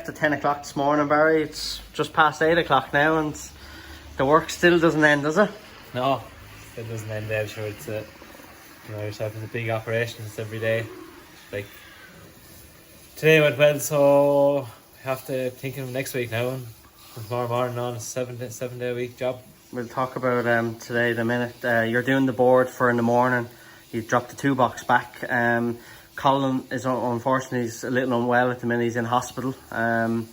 left at 10 o'clock this morning, Barry. It's just past 8 o'clock now, and the work still doesn't end, does it? No, it doesn't end there. Sure, it's yourself is a big operation. It's every day. Like today went well, so we have to think of next week now, and from tomorrow morning on, a 7 day a week job. We'll talk about today in a minute. You're doing the board for in the morning. You dropped the 2 box back. Colin is unfortunately he's a little unwell at the minute. He's in hospital. And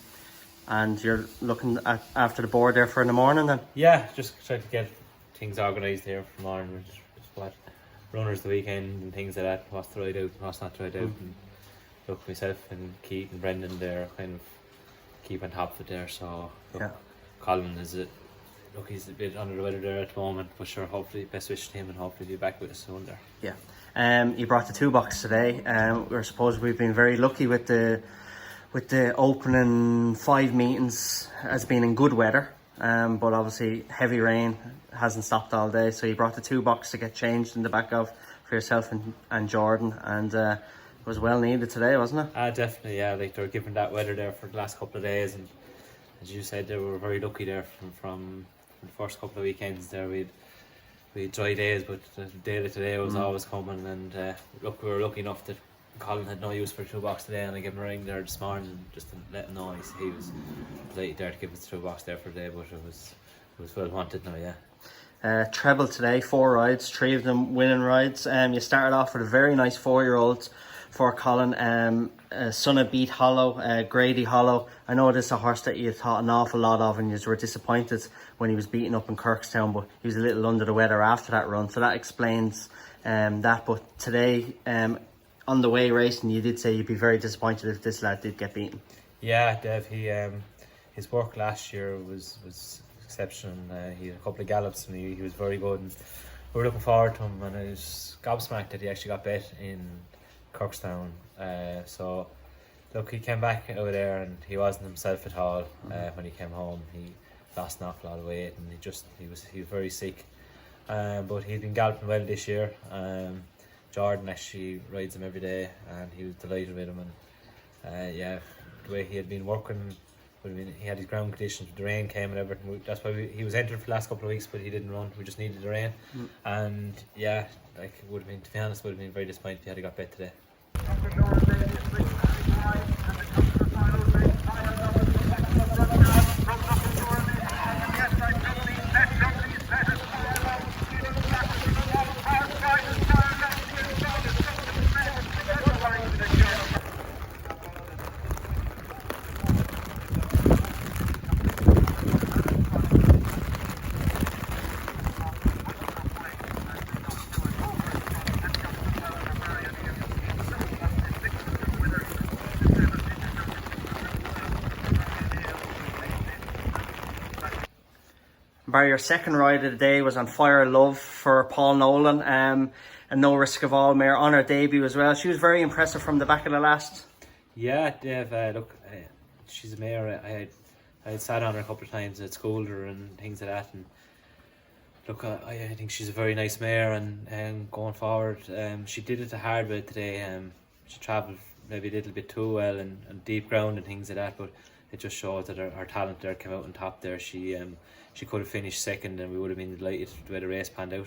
you're looking after the board there for in the morning then? Yeah, just trying to get things organised here for morning. Just what runners the weekend and things like that. What's the right out, what's not the right out. And look, myself and Keith and Brendan there kind of keep on top of it there. So look, yeah. Colin is it. Look, he's a bit under the weather there at the moment, but sure, hopefully, best wish to him and hopefully be back with us soon there. Yeah. You brought the 2 box today. I suppose we've been very lucky with the opening 5 meetings as being in good weather. But obviously heavy rain hasn't stopped all day, so you brought the 2 box to get changed in the back of for yourself and Jordan, and it was well needed today, wasn't it? Definitely, yeah. Like they were given that weather there for the last couple of days, and as you said, they were very lucky there from the first couple of weekends there. We had dry days, but the day of today was always coming, and look, we were lucky enough that Colin had no use for the 2 box today, and I gave him a ring there this morning just to let him know he was delighted there to give us the 2 box there for the day, but it was well wanted now, yeah. Treble today, 4 rides, 3 of them winning rides. You started off with a very nice 4-year-old for Colin, son of Beat Hollow, Grady Hollow. I know this is a horse that you thought an awful lot of, and you were disappointed when he was beaten up in Kirkstown, but he was a little under the weather after that run, so that explains that. But today, on the way racing, you did say you'd be very disappointed if this lad did get beaten. Yeah, Dev, his work last year was exceptional. He had a couple of gallops and he was very good, and we were looking forward to him, and I was gobsmacked that he actually got bet in Kirkstown. So look, he came back over there and he wasn't himself at all. When he came home, he lost an awful lot of weight, and he was very sick. But he's been galloping well this year. Jordan actually rides him every day, and he was delighted with him. And yeah, the way he had been working, he had his ground conditions, the rain came and everything. That's why he was entered for the last couple of weeks, but he didn't run. We just needed the rain. And yeah, like it would have been, to be honest, would have been very disappointed if he had got bet today. Barry, your second ride of the day was on Fire Love for Paul Nolan, and No Risk of All mare on her debut as well. She was very impressive from the back of the last. Yeah, Dave, look, she's a mare. I had sat on her a couple of times at schooled her and things like that, and look, I think she's a very nice mare, and going forward, she did it the hard way today. She travelled maybe a little bit too well and deep ground and things like that, but it just shows that her talent there came out on top there. She could have finished second, and we would have been delighted the way the race panned out,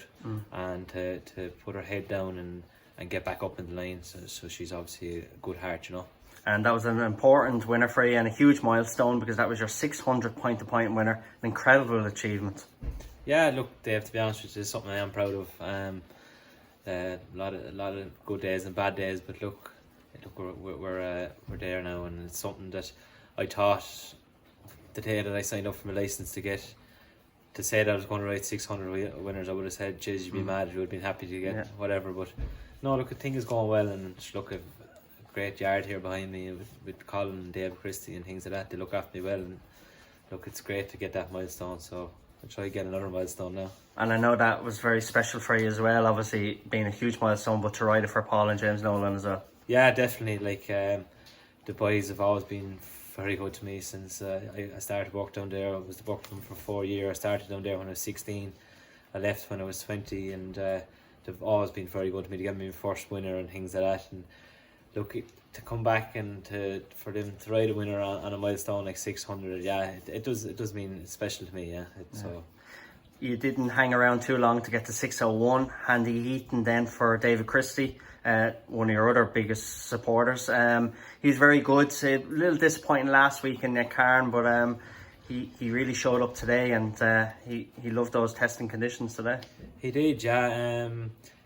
and to put her head down and get back up in the line. So she's obviously a good heart, you know. And that was an important winner for you and a huge milestone, because that was your 600 point-to-point winner. An incredible achievement. Yeah, look, Dave, to be honest with you, it's something I am proud of. A lot of good days and bad days, but look, we're there now, and it's something that I thought the day that I signed up for my license to say that I was going to ride 600 winners, I would have said, "Jeez, you'd be mad. You would have been happy to get whatever." But no, look, the thing is going well, and look, a great yard here behind me with Colin and Dave Christie and things like that. They look after me well, and look, it's great to get that milestone. So I'll try to get another milestone now. And I know that was very special for you as well, obviously being a huge milestone, but to ride it for Paul and James Nolan as well. Yeah, definitely. Like the boys have always been very good to me since I started work down there. I was working for 4 years. I started down there when I was 16. I left when I was 20, and they've always been very good to me. They gave me my first winner and things like that. And look, to come back and for them to ride a winner on a milestone like 600, it does mean special to me, So you didn't hang around too long to get to 601. Handy Heaton then for David Christie, one of your other biggest supporters. He's very good. A little disappointing last week in Cairn, but he really showed up today, and he loved those testing conditions today. He did, yeah.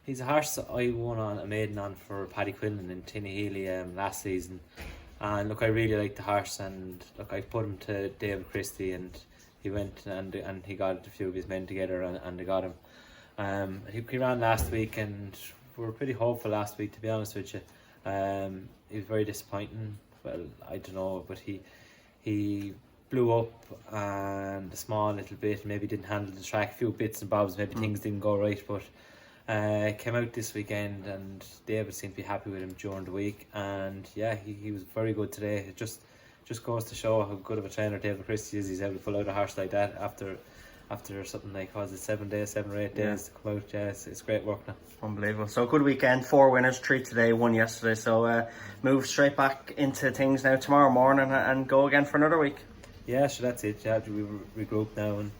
He's a horse I won on a maiden on for Paddy Quinlan in Tinnahealy last season, and look, I really liked the horse, and look, I put him to David Christie, and he went and he got a few of his men together, and they got him. He ran last week, and we were pretty hopeful last week, to be honest with you. He was very disappointing. Well, I don't know, but he blew up and a small little bit, maybe didn't handle the track, a few bits and bobs, maybe things didn't go right, but came out this weekend, and David seemed to be happy with him during the week, and he was very good today. It just goes to show how good of a trainer David Christie is. He's able to pull out a horse like that after something like, was it 7 or 8 days to come out. It's great work now. Unbelievable. So good weekend, 4 winners, 3 today, 1 yesterday, so move straight back into things now tomorrow morning and go again for another week. Yeah, sure, that's it. We regroup now and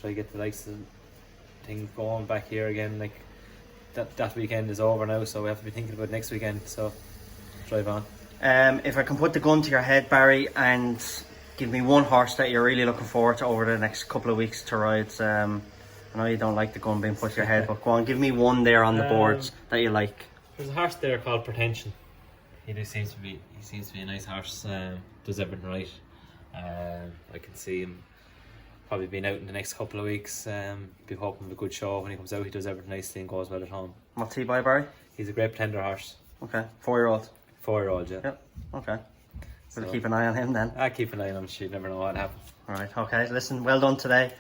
try to get the likes of things going back here again. Like that weekend is over now, so we have to be thinking about next weekend, so drive on. If I can put the gun to your head, Barry, and give me one horse that you're really looking forward to over the next couple of weeks to ride. I know you don't like the gun being put to your head, but go on, give me one there on the boards that you like. There's a horse there called Pretension. He seems to be a nice horse. Does everything right. I can see him probably being out in the next couple of weeks. Be hoping for a good show when he comes out. He does everything nicely and goes well at home. What's he by, Barry? He's a great pretender horse. Okay, 4-year-old. 4-year-old, yeah. Yep. Okay. We'll keep an eye on him then. I keep an eye on him. You never know what happens. All right. Okay. Listen, well done today.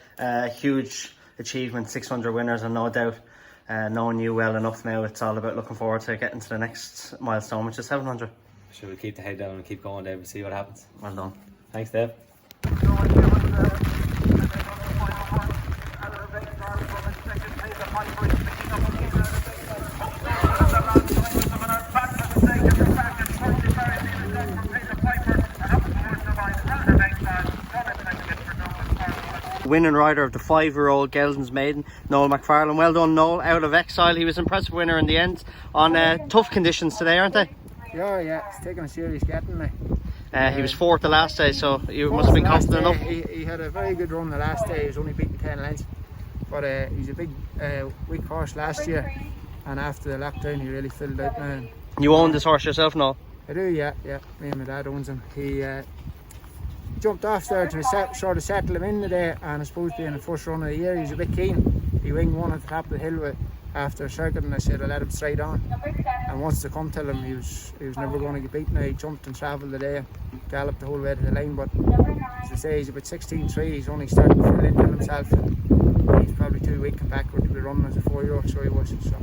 Huge achievement, 600 winners, and no doubt, knowing you well enough now, it's all about looking forward to getting to the next milestone, which is 700. Sure, we'll keep the head down and keep going, Dave. We'll see what happens. Well done. Thanks, Dave. Winning rider of the 5-year-old Geldon's Maiden, Noel McFarlane. Well done, Noel, out of exile. He was impressive winner in the end on tough conditions today, aren't they? Yeah, it's taking a serious getting now. He was 4th the last day, so you must have been confident enough. He had a very good run the last day. He was only beaten 10 lengths, but he's a big weak horse last year, and after the lockdown he really filled out now. You own this horse yourself, Noel? I do, yeah. Me and my dad owns him. He jumped off there to sort of settle him in today, and I suppose being the first run of the year, he's a bit keen. He winged one at the top of the hill after a circuit, and I said I let him straight on. And once they come tell him he was never going to get beaten, he jumped and travelled the day, galloped the whole way to the line. But as I say, he's about 16.3. He's only starting to fill into himself, and he's probably too weak and backward to be running as a 4-year-old. So he was. So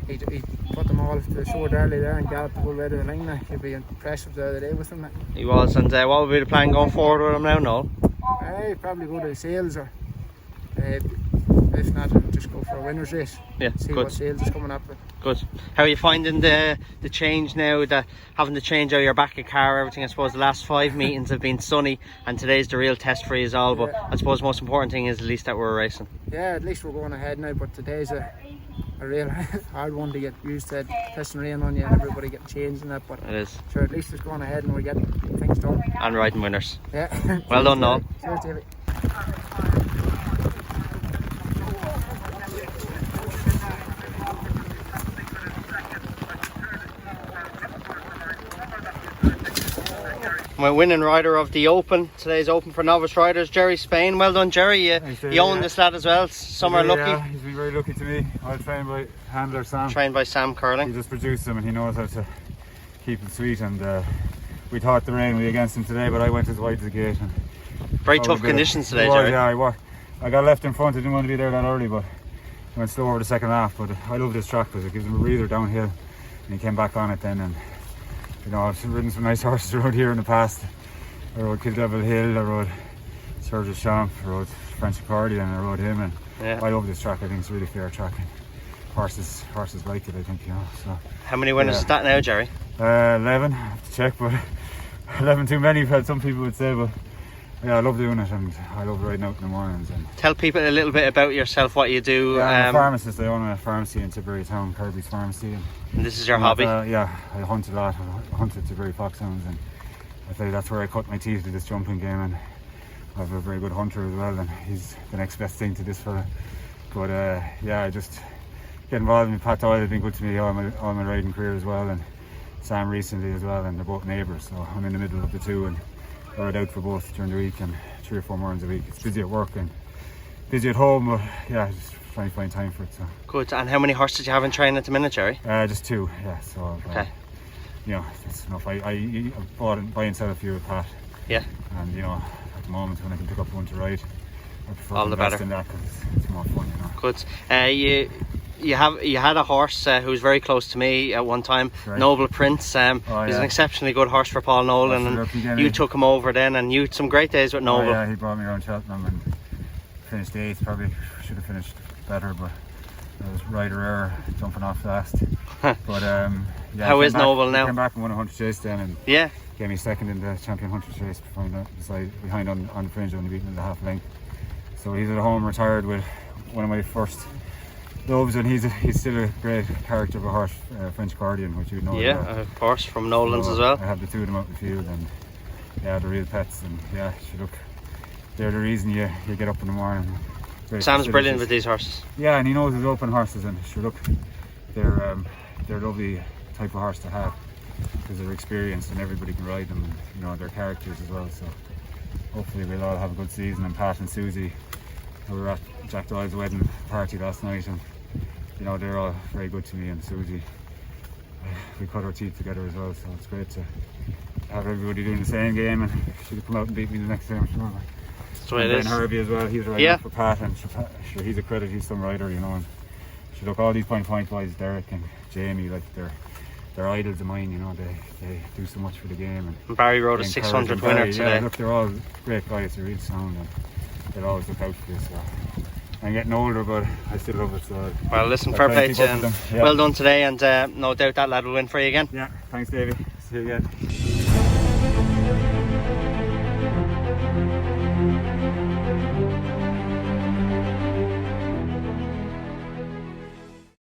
he put them all to the sword early there and galloped the whole way to the line. Now he'll be impressive the other day with him. He was. And what would be the plan going forward with him now, Noel? He'd probably go to the sales, or if not, I'll just go for a winner's race. Yeah, see good. What sales is coming up with. Good. How are you finding the change now, that having to change out your back of car, everything? I suppose the last 5 meetings have been sunny, and today's the real test for you all. But I suppose the most important thing is at least that we're racing. Yeah, at least we're going ahead now. But today's a real hard one to get used to, testing rain on you and everybody getting changed and that. But it is. Sure, at least it's going ahead and we're getting things done. And riding winners. Yeah. Well done, Noel. Cheers, David. My winning rider of the Open, today's Open for novice riders, Jerry Spain. Well done, Jerry. You own this lad as well. Some are lucky. Yeah, he's been very lucky to me. All trained by handler Sam. Trained by Sam Curling. He just produced him and he knows how to keep it sweet. And we thought the rain would be against him today, but I went as wide as the gate. And very tough conditions today, Jerry. Yeah, I got left in front. I didn't want to be there that early, but I went slow over the second half. But I love this track because it gives him a breather downhill, and he came back on it then. And you know, I've ridden some nice horses around here in the past. I rode Kildevil Hill, I rode Serge Champ, I rode French Accordion, and I rode him. And I love this track. I think it's a really fair track. horses like it, I think, you know. So How many winners is that now, Jerry? 11, I have to check, but 11 too many, some people would say, but yeah, I love doing it, and I love riding out in the mornings. And Tell people a little bit about yourself, what you do. yeah, I'm a pharmacist. I own a pharmacy in Tipperary Town, Kirby's Pharmacy. And this is your hobby? Yeah, I hunt a lot. I hunted Tipperary foxhounds, and I think that's where I cut my teeth to this jumping game. And I have a very good hunter as well, and he's the next best thing to this fella. But yeah, I just get involved in Pat Doyle has been good to me all my riding career as well, and Sam recently as well, and they're both neighbours, so I'm in the middle of the two, and I ride out for both during the week and 3 or 4 mornings a week. It's busy at work and busy at home, but yeah, just trying to find time for it. So Good. And how many horses do you have in training at the minute, Jerry? just 2, yeah. So Okay. you know, that's enough. I buy and sell a few with Pat. Yeah. And you know, at the moment when I can pick up one to ride, I prefer All to the invest better. in that because it's more fun, you know. Good. You had a horse who was very close to me at one time, Right. Noble Prince. He's yeah. an exceptionally good horse for Paul Nolan, That's and the rookie game, you eh? took him over then, and you had some great days with Noble. Oh, yeah, he brought me around Cheltenham and finished 8th. Probably should have finished better, but I was rider error jumping off last. But yeah, How is Noble he now? came back and won a hunter chase then, and Yeah. gave me 2nd in the champion hunter chase behind on the fringe, only beaten in the half length. So he's at home retired with one of my first loves, and he's still a great character of a horse, French Guardian, which you know. Yeah, of course, from Nolan's as well. I have the 2 of them out in the field, and yeah, they're real pets, and yeah, look, they're the reason you get up in the morning. Great Sam's brilliant facilities. with these horses. Yeah, and he knows his open horses, and sure, look, they're lovely type of horse to have because they're experienced and everybody can ride them, and you know, they're characters as well. So hopefully we'll all have a good season. And Pat and Susie, who were at Jack Doyle's wedding party last night, and you know, they're all very good to me, and Susie, we cut our teeth together as well, so it's great to have everybody doing the same game, and she'll come out and beat me the next time, sure. That's the way it And is. Ben Harvey as well, he's riding Yeah. for Pat, and sure, he's a credit, he's some rider, you know. And sure, look, all these point boys, Derek and Jamie, like they're idols of mine, you know. They do so much for the game, And Barry rode a they 600 encourage winner Barry. today. Yeah, look, they're all great guys, they're real sound, and they'll always look out for you. So I'm getting older, but I still love it. So Well, listen, I'll fair try play and to keep you, up and with them. Yeah. well done today, and no doubt that lad will win for you again. Yeah, thanks, Davey. See you again.